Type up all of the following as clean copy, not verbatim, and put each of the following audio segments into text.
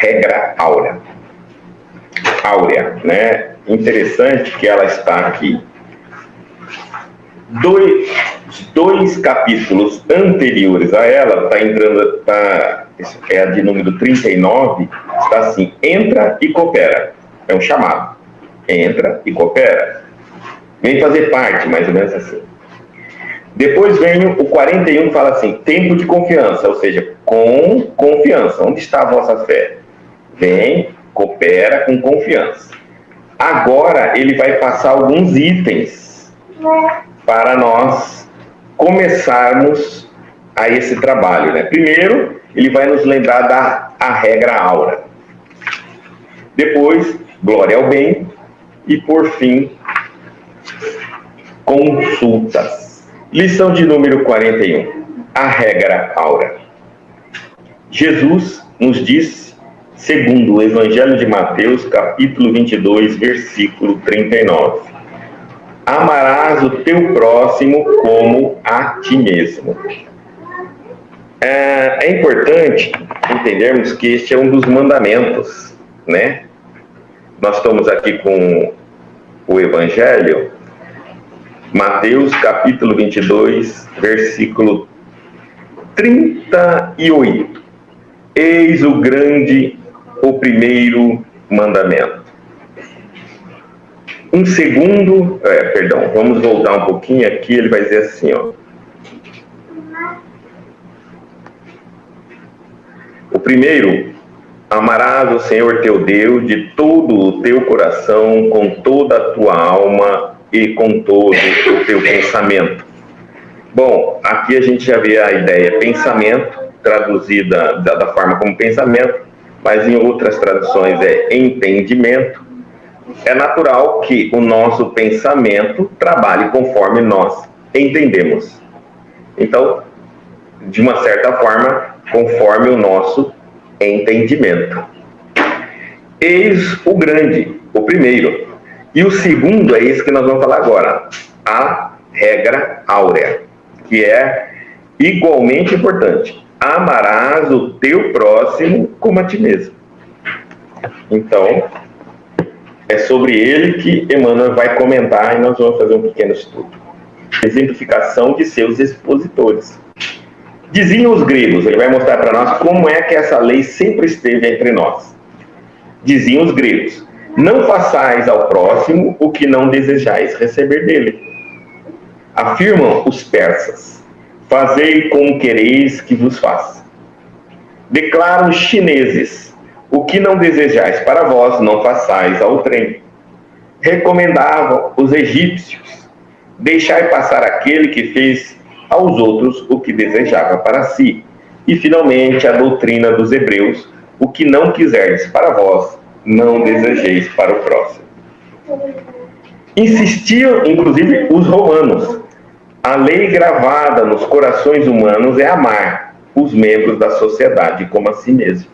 regra áurea. Áurea, né? Interessante que ela está aqui. Dois capítulos anteriores a ela, está entrando, é a de número 39, está assim: entra e coopera. É um chamado. Entra e coopera. Vem fazer parte, mais ou menos assim. Depois vem o 41, que fala assim: tempo de confiança, ou seja, com confiança. Onde está a vossa fé? Vem, coopera com confiança. Agora ele vai passar alguns itens para nós começarmos a esse trabalho, né? Primeiro, ele vai nos lembrar da regra áurea. Depois, glória ao bem. E, por fim, consultas. Lição de número 41. A regra áurea. Jesus nos diz, segundo o Evangelho de Mateus, capítulo 22, versículo 39. Amarás o teu próximo como a ti mesmo. É importante entendermos que este é um dos mandamentos, né? Nós estamos aqui com o Evangelho, Mateus capítulo 22, versículo 38. Eis o primeiro mandamento. Vamos voltar um pouquinho aqui, ele vai dizer assim, ó. O primeiro: amarás o Senhor teu Deus de todo o teu coração, com toda a tua alma e com todo o teu pensamento. Bom, aqui a gente já vê a ideia pensamento, traduzida da forma como pensamento, mas em outras traduções é entendimento. É natural que o nosso pensamento trabalhe conforme nós entendemos. Então, de uma certa forma, conforme o nosso entendimento. Eis o grande, o primeiro. E o segundo é esse que nós vamos falar agora. A regra áurea, que é igualmente importante. Amarás o teu próximo como a ti mesmo. Então, é sobre ele que Emmanuel vai comentar e nós vamos fazer um pequeno estudo. Exemplificação de seus expositores. Diziam os gregos, ele vai mostrar para nós como é que essa lei sempre esteve entre nós. Diziam os gregos: não façais ao próximo o que não desejais receber dele. Afirmam os persas: fazei como quereis que vos faça. Declaram os chineses: o que não desejais para vós, não façais ao trem. Recomendavam os egípcios: deixai passar aquele que fez aos outros o que desejava para si. E, finalmente, a doutrina dos hebreus: o que não quiserdes para vós, não desejeis para o próximo. Insistiam, inclusive, os romanos: a lei gravada nos corações humanos é amar os membros da sociedade como a si mesmo.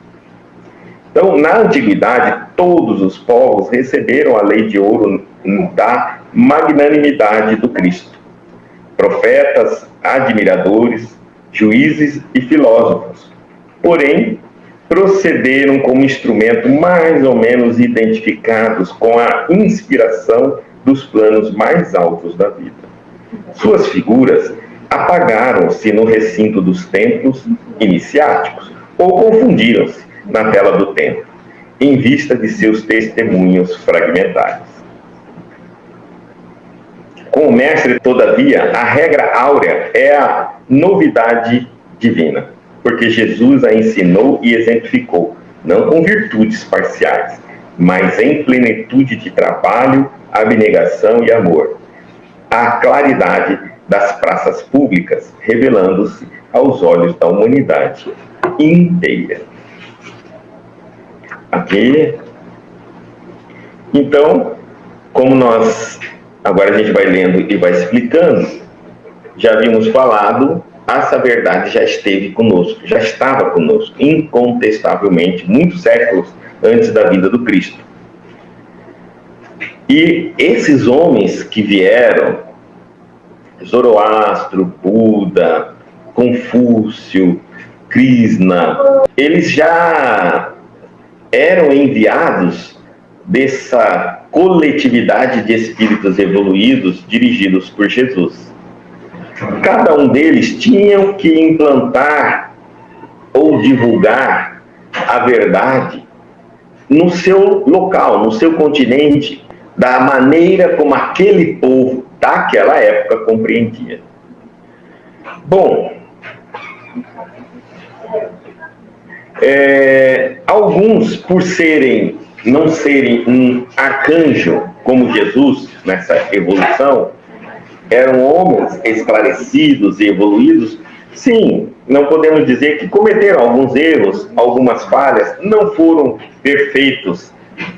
Então, na antiguidade, todos os povos receberam a lei de ouro da magnanimidade do Cristo. Profetas, admiradores, juízes e filósofos. Porém, procederam como instrumento mais ou menos identificados com a inspiração dos planos mais altos da vida. Suas figuras apagaram-se no recinto dos templos iniciáticos ou confundiram-se na tela do templo, em vista de seus testemunhos fragmentários. Com o mestre, todavia, a regra áurea é a novidade divina, porque Jesus a ensinou e exemplificou, não com virtudes parciais, mas em plenitude de trabalho, abnegação e amor. A claridade das praças públicas, revelando-se aos olhos da humanidade inteira. Aqui, então, como agora a gente vai lendo e vai explicando, já havíamos falado, essa verdade já esteve conosco, já estava conosco, incontestavelmente, muitos séculos antes da vinda do Cristo. E esses homens que vieram, Zoroastro, Buda, Confúcio, Krishna, eles já foram enviados dessa coletividade de espíritos evoluídos dirigidos por Jesus. Cada um deles tinha que implantar ou divulgar a verdade no seu local, no seu continente, da maneira como aquele povo daquela época compreendia. Bom, alguns, por não serem um arcanjo como Jesus nessa evolução, eram homens esclarecidos e evoluídos. Sim, não podemos dizer que cometeram alguns erros, algumas falhas, não foram perfeitos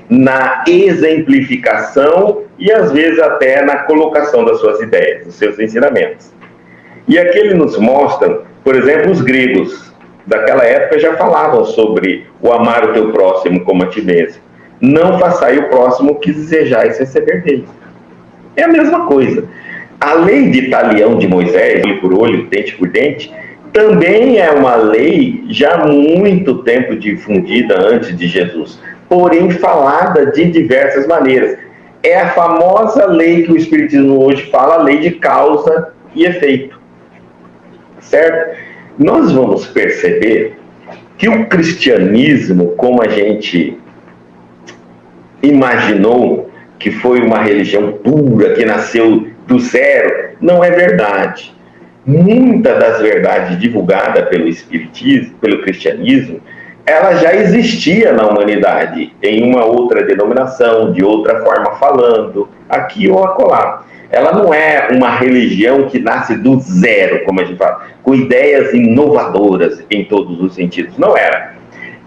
na exemplificação e às vezes até na colocação das suas ideias, dos seus ensinamentos. E aqui ele nos mostra, por exemplo, os gregos daquela época já falavam sobre o amar o teu próximo como a ti mesmo. Não façai o próximo o que desejais receber dele. É a mesma coisa. A lei de talião de Moisés, olho por olho, dente por dente, também é uma lei já há muito tempo difundida antes de Jesus, porém falada de diversas maneiras. É a famosa lei que o Espiritismo hoje fala, a lei de causa e efeito. Certo? Nós vamos perceber que o cristianismo, como a gente imaginou, que foi uma religião pura, que nasceu do zero, não é verdade. Muita das verdades divulgadas pelo Espiritismo, pelo cristianismo, ela já existia na humanidade, em uma outra denominação, de outra forma falando, aqui ou acolá. Ela não é uma religião que nasce do zero, como a gente fala, com ideias inovadoras em todos os sentidos. Não era.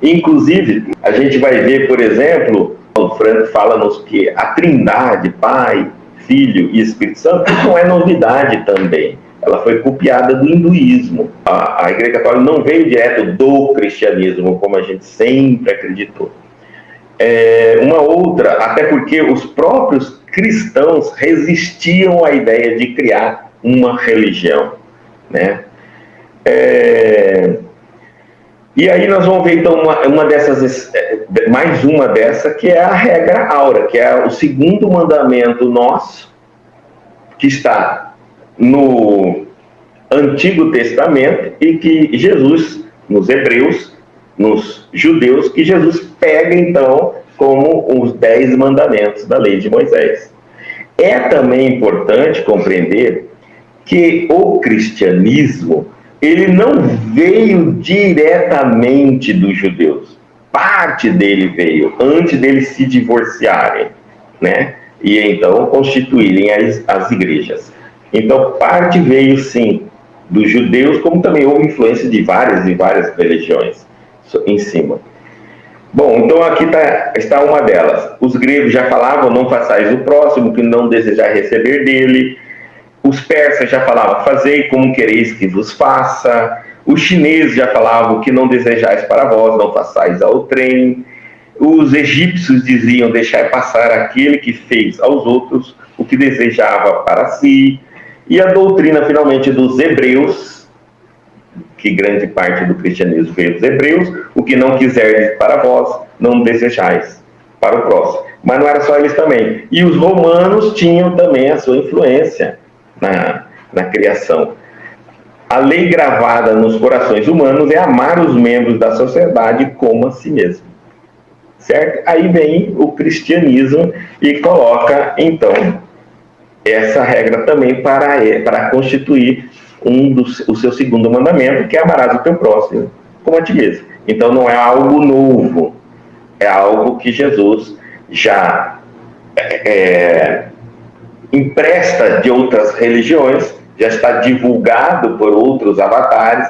Inclusive, a gente vai ver, por exemplo, o Franco fala-nos que a Trindade, Pai, Filho e Espírito Santo, não é novidade também. Ela foi copiada do hinduísmo. A Igreja Católica não veio direto do cristianismo, como a gente sempre acreditou. Uma outra, até porque os próprios cristãos resistiam à ideia de criar uma religião, né? E aí nós vamos ver então mais uma dessa, que é a regra áurea, que é o segundo mandamento nosso, que está no Antigo Testamento e que Jesus, nos hebreus, nos judeus, que Jesus pega então como os 10 mandamentos da lei de Moisés. É também importante compreender que o cristianismo, ele não veio diretamente dos judeus. Parte dele veio antes deles se divorciarem, né? E então constituírem as igrejas. Então, parte veio sim dos judeus, como também houve influência de várias e várias religiões em cima. Bom, então aqui está uma delas. Os gregos já falavam, não façais o próximo, que não desejai receber dele. Os persas já falavam, fazei como quereis que vos faça. Os chineses já falavam, que não desejais para vós, não façais ao trem. Os egípcios diziam, deixai passar aquele que fez aos outros o que desejava para si. E a doutrina, finalmente, dos hebreus, que grande parte do cristianismo veio dos hebreus, o que não quiserdes para vós, não desejais para o próximo. Mas não era só eles também. E os romanos tinham também a sua influência na criação. A lei gravada nos corações humanos é amar os membros da sociedade como a si mesmo. Certo? Aí vem o cristianismo e coloca, então, essa regra também para constituir o seu segundo mandamento, que é amarás o teu próximo como a ti mesmo. Então não é algo novo, é algo que Jesus já empresta de outras religiões, já está divulgado por outros avatares,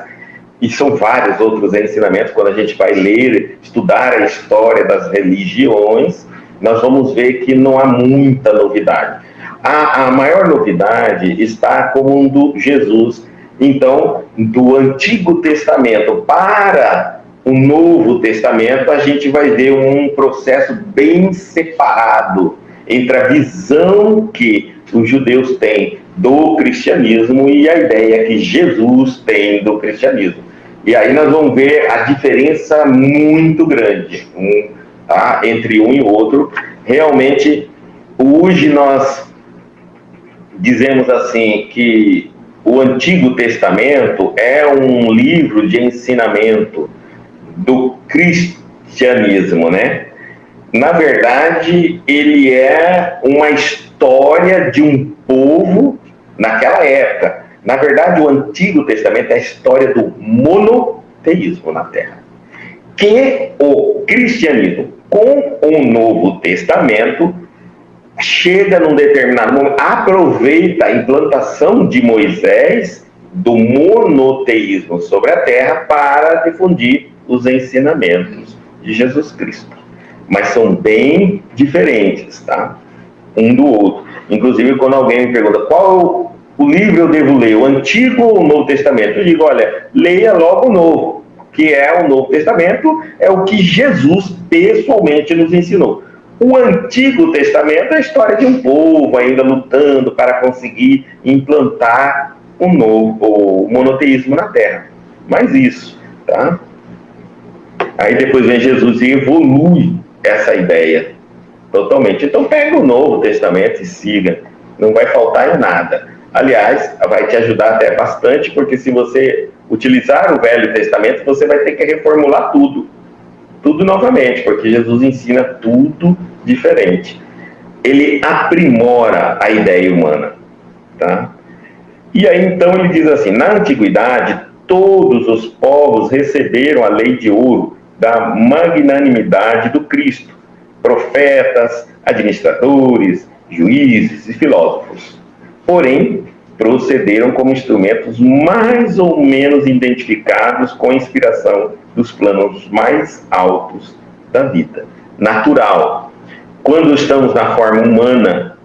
e são vários outros ensinamentos. Quando a gente vai ler, estudar a história das religiões, nós vamos ver que não há muita novidade. A maior novidade está como Jesus, então, do Antigo Testamento para o Novo Testamento, a gente vai ver um processo bem separado entre a visão que os judeus têm do cristianismo e a ideia que Jesus tem do cristianismo. E aí nós vamos ver a diferença muito grande. tá? Entre um e outro. Realmente, hoje nós dizemos assim que o Antigo Testamento é um livro de ensinamento do cristianismo, né? Na verdade, ele é uma história de um povo naquela época. Na verdade, o Antigo Testamento é a história do monoteísmo na Terra. Que o cristianismo, com o Novo Testamento, chega num determinado momento, aproveita a implantação de Moisés do monoteísmo sobre a Terra para difundir os ensinamentos de Jesus Cristo. Mas são bem diferentes, tá? Um do outro. Inclusive, quando alguém me pergunta qual o livro eu devo ler, o Antigo ou o Novo Testamento, eu digo, olha, leia logo o Novo, que é o Novo Testamento, é o que Jesus pessoalmente nos ensinou. O Antigo Testamento é a história de um povo ainda lutando para conseguir implantar o monoteísmo na Terra. Mas isso, tá? Aí depois vem Jesus e evolui essa ideia totalmente. Então pega o Novo Testamento e siga. Não vai faltar em nada. Aliás, vai te ajudar até bastante, porque se você utilizar o Velho Testamento, você vai ter que reformular tudo. Tudo novamente, porque Jesus ensina tudo diferente. Ele aprimora a ideia humana, tá? E aí então ele diz assim, na antiguidade, todos os povos receberam a lei de ouro da magnanimidade do Cristo, profetas, administradores, juízes e filósofos. Porém, procederam como instrumentos mais ou menos identificados com a inspiração dos planos mais altos da vida natural. Quando estamos na forma humana,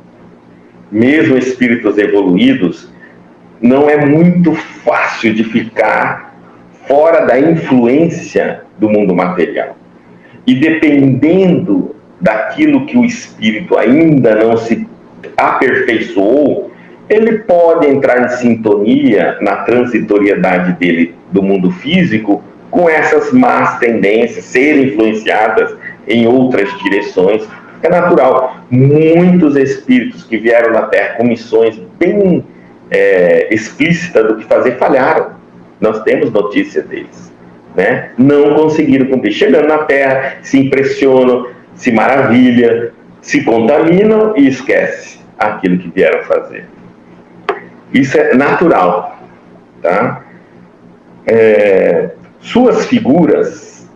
mesmo espíritos evoluídos, não é muito fácil de ficar fora da influência do mundo material. E dependendo daquilo que o espírito ainda não se aperfeiçoou, ele pode entrar em sintonia na transitoriedade dele do mundo físico com essas más tendências, serem influenciadas em outras direções. É natural. Muitos espíritos que vieram na Terra com missões bem explícitas do que fazer falharam. Nós temos notícia deles, né? Não conseguiram cumprir. Chegando na Terra, se impressionam, se maravilham, se contaminam e esquecem aquilo que vieram fazer. Isso é natural, tá? Suas figuras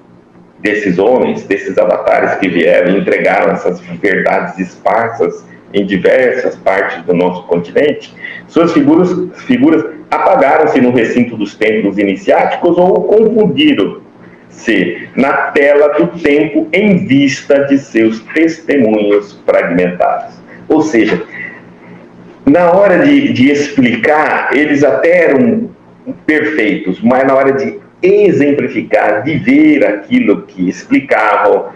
desses homens, desses avatares que vieram e entregaram essas verdades esparsas em diversas partes do nosso continente, suas figuras apagaram-se no recinto dos templos iniciáticos ou confundiram-se na tela do tempo em vista de seus testemunhos fragmentados. Ou seja, na hora de explicar, eles até eram perfeitos, mas na hora de exemplificar, de ver aquilo que explicavam,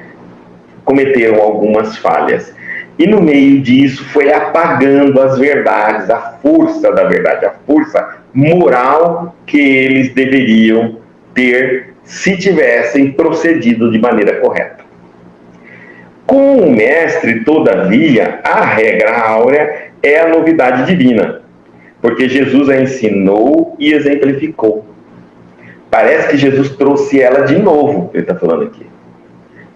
cometeram algumas falhas. E no meio disso foi apagando as verdades, a força da verdade, a força moral que eles deveriam ter se tivessem procedido de maneira correta. Com o mestre, todavia, a regra áurea é a novidade divina, porque Jesus a ensinou e exemplificou. Parece que Jesus trouxe ela de novo, ele está falando aqui.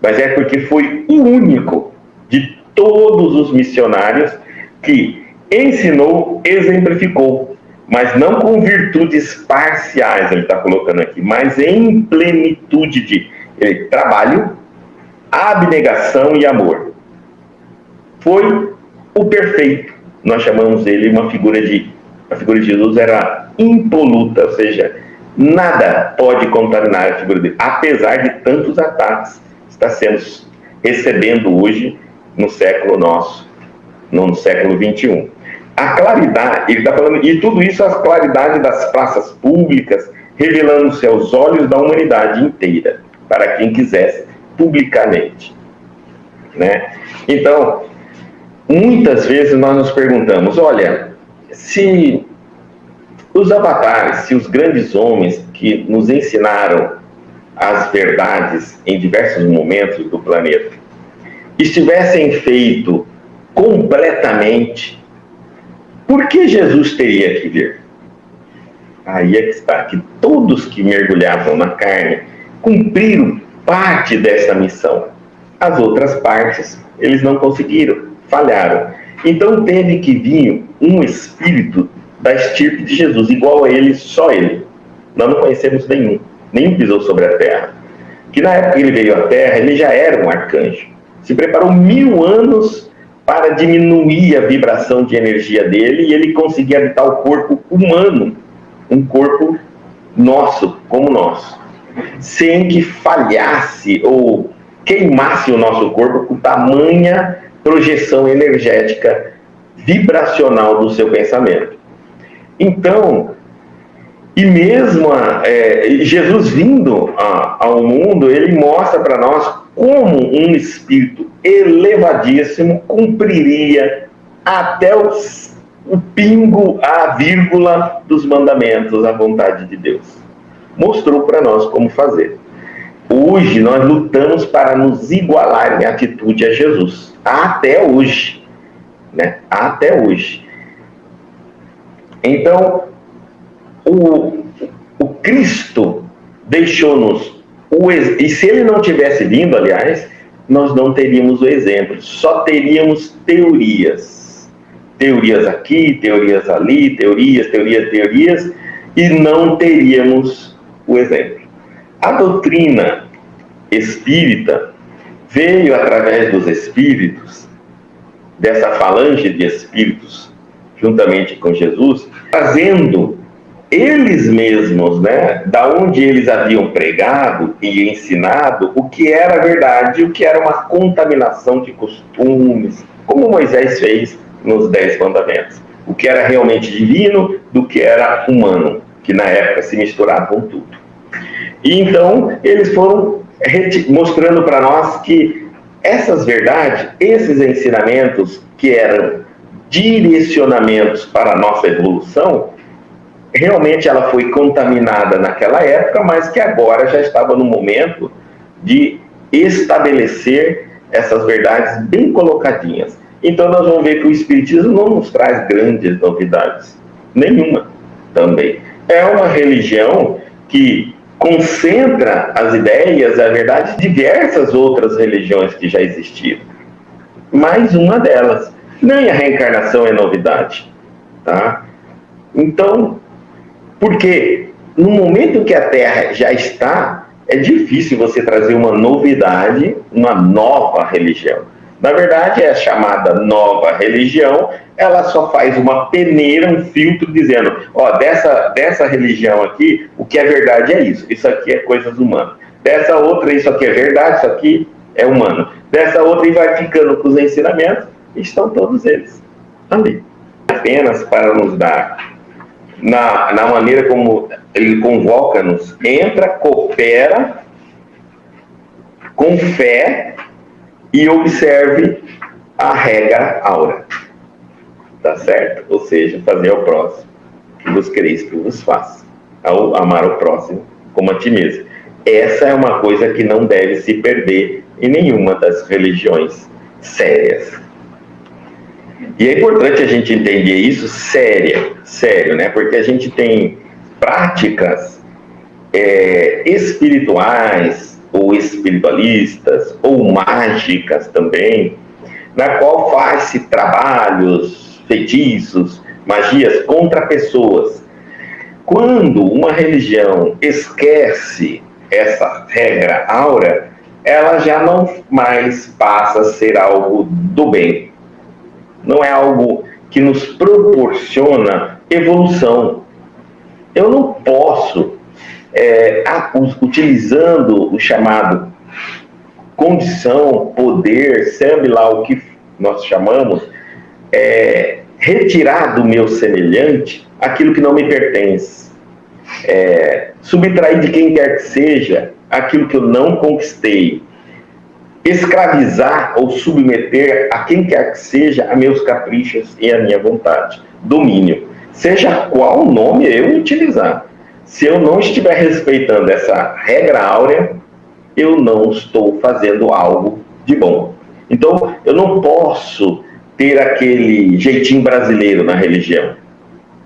Mas é porque foi o único de todos os missionários que ensinou, exemplificou, mas não com virtudes parciais, ele está colocando aqui, mas em plenitude de trabalho, abnegação e amor. Foi o perfeito. Nós chamamos ele a figura de Jesus era impoluta, ou seja, nada pode contaminar a figura dele, apesar de tantos ataques que está recebendo hoje no século nosso, no século XXI. A claridade, ele está falando, e tudo isso a claridade das praças públicas, revelando-se aos olhos da humanidade inteira, para quem quisesse, publicamente. Né? Então, muitas vezes nós nos perguntamos, olha, se os avatares, se os grandes homens que nos ensinaram as verdades em diversos momentos do planeta, estivessem feito completamente, por que Jesus teria que vir? Aí é que está, que todos que mergulhavam na carne cumpriram parte dessa missão. As outras partes, eles não conseguiram, falharam. Então teve que vir um espírito da estirpe de Jesus, igual a ele, só ele. Nós não conhecemos nenhum pisou sobre a terra. Que na época que ele veio à terra, ele já era um arcanjo. Se preparou 1000 anos para diminuir a vibração de energia dele e ele conseguia habitar o corpo humano, um corpo nosso, como nosso, sem que falhasse ou queimasse o nosso corpo com tamanha projeção energética vibracional do seu pensamento. Então, e mesmo Jesus vindo ao mundo, ele mostra para nós como um espírito elevadíssimo cumpriria até o pingo, a vírgula dos mandamentos, a vontade de Deus. Mostrou para nós como fazer. Hoje nós lutamos para nos igualar em atitude a Jesus. Até hoje. Né? Até hoje. Então, o Cristo deixou-nos, e se ele não tivesse vindo, aliás, nós não teríamos o exemplo, só teríamos teorias. Teorias aqui, teorias ali, teorias, e não teríamos o exemplo. A doutrina espírita veio através dos espíritos, dessa falange de espíritos, juntamente com Jesus, trazendo eles mesmos, né, da onde eles haviam pregado e ensinado o que era verdade, o que era uma contaminação de costumes, como Moisés fez nos 10 mandamentos. O que era realmente divino do que era humano, que na época se misturavam tudo. E então eles foram mostrando para nós que essas verdades, esses ensinamentos que eram direcionamentos para a nossa evolução, realmente ela foi contaminada naquela época, mas que agora já estava no momento de estabelecer essas verdades bem colocadinhas. Então nós vamos ver que o Espiritismo não nos traz grandes novidades, nenhuma também. É uma religião que concentra as ideias, a verdade, de diversas outras religiões que já existiram. Mais uma delas. Nem a reencarnação é novidade. Tá? Então, porque no momento que a Terra já está, é difícil você trazer uma novidade, uma nova religião. Na verdade, é a chamada nova religião, ela só faz uma peneira, um filtro, dizendo, ó, dessa religião aqui, o que é verdade é isso aqui é coisas humanas. Dessa outra, isso aqui é verdade, isso aqui é humano. Dessa outra, e vai ficando com os ensinamentos, estão todos eles ali. Apenas para nos dar, na maneira como ele convoca-nos, entra, coopera, com fé, e observe a regra áurea. Tá certo? Ou seja, fazer ao próximo que vos quereis que vos faça. Ao amar o próximo como a ti mesmo. Essa é uma coisa que não deve se perder em nenhuma das religiões sérias. E é importante a gente entender isso sério, né? Porque a gente tem práticas espirituais, ou espiritualistas, ou mágicas também, na qual faz-se trabalhos, feitiços, magias contra pessoas. Quando uma religião esquece essa regra áurea, ela já não mais passa a ser algo do bem. Não é algo que nos proporciona evolução. Eu não posso, utilizando o chamado condição, poder, sabe lá o que nós chamamos, retirar do meu semelhante aquilo que não me pertence, subtrair de quem quer que seja aquilo que eu não conquistei, escravizar ou submeter a quem quer que seja a meus caprichos e a minha vontade, domínio, seja qual nome eu utilizar. Se eu não estiver respeitando essa regra áurea, eu não estou fazendo algo de bom. Então, eu não posso ter aquele jeitinho brasileiro na religião.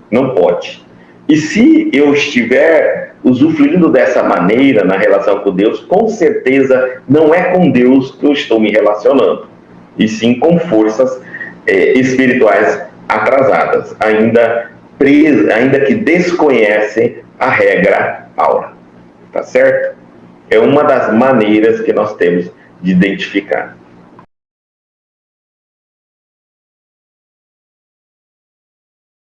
Não pode. E se eu estiver usufruindo dessa maneira na relação com Deus, com certeza não é com Deus que eu estou me relacionando, e sim com forças espirituais atrasadas, ainda que desconhecem a regra áurea. Tá certo? É uma das maneiras que nós temos de identificar.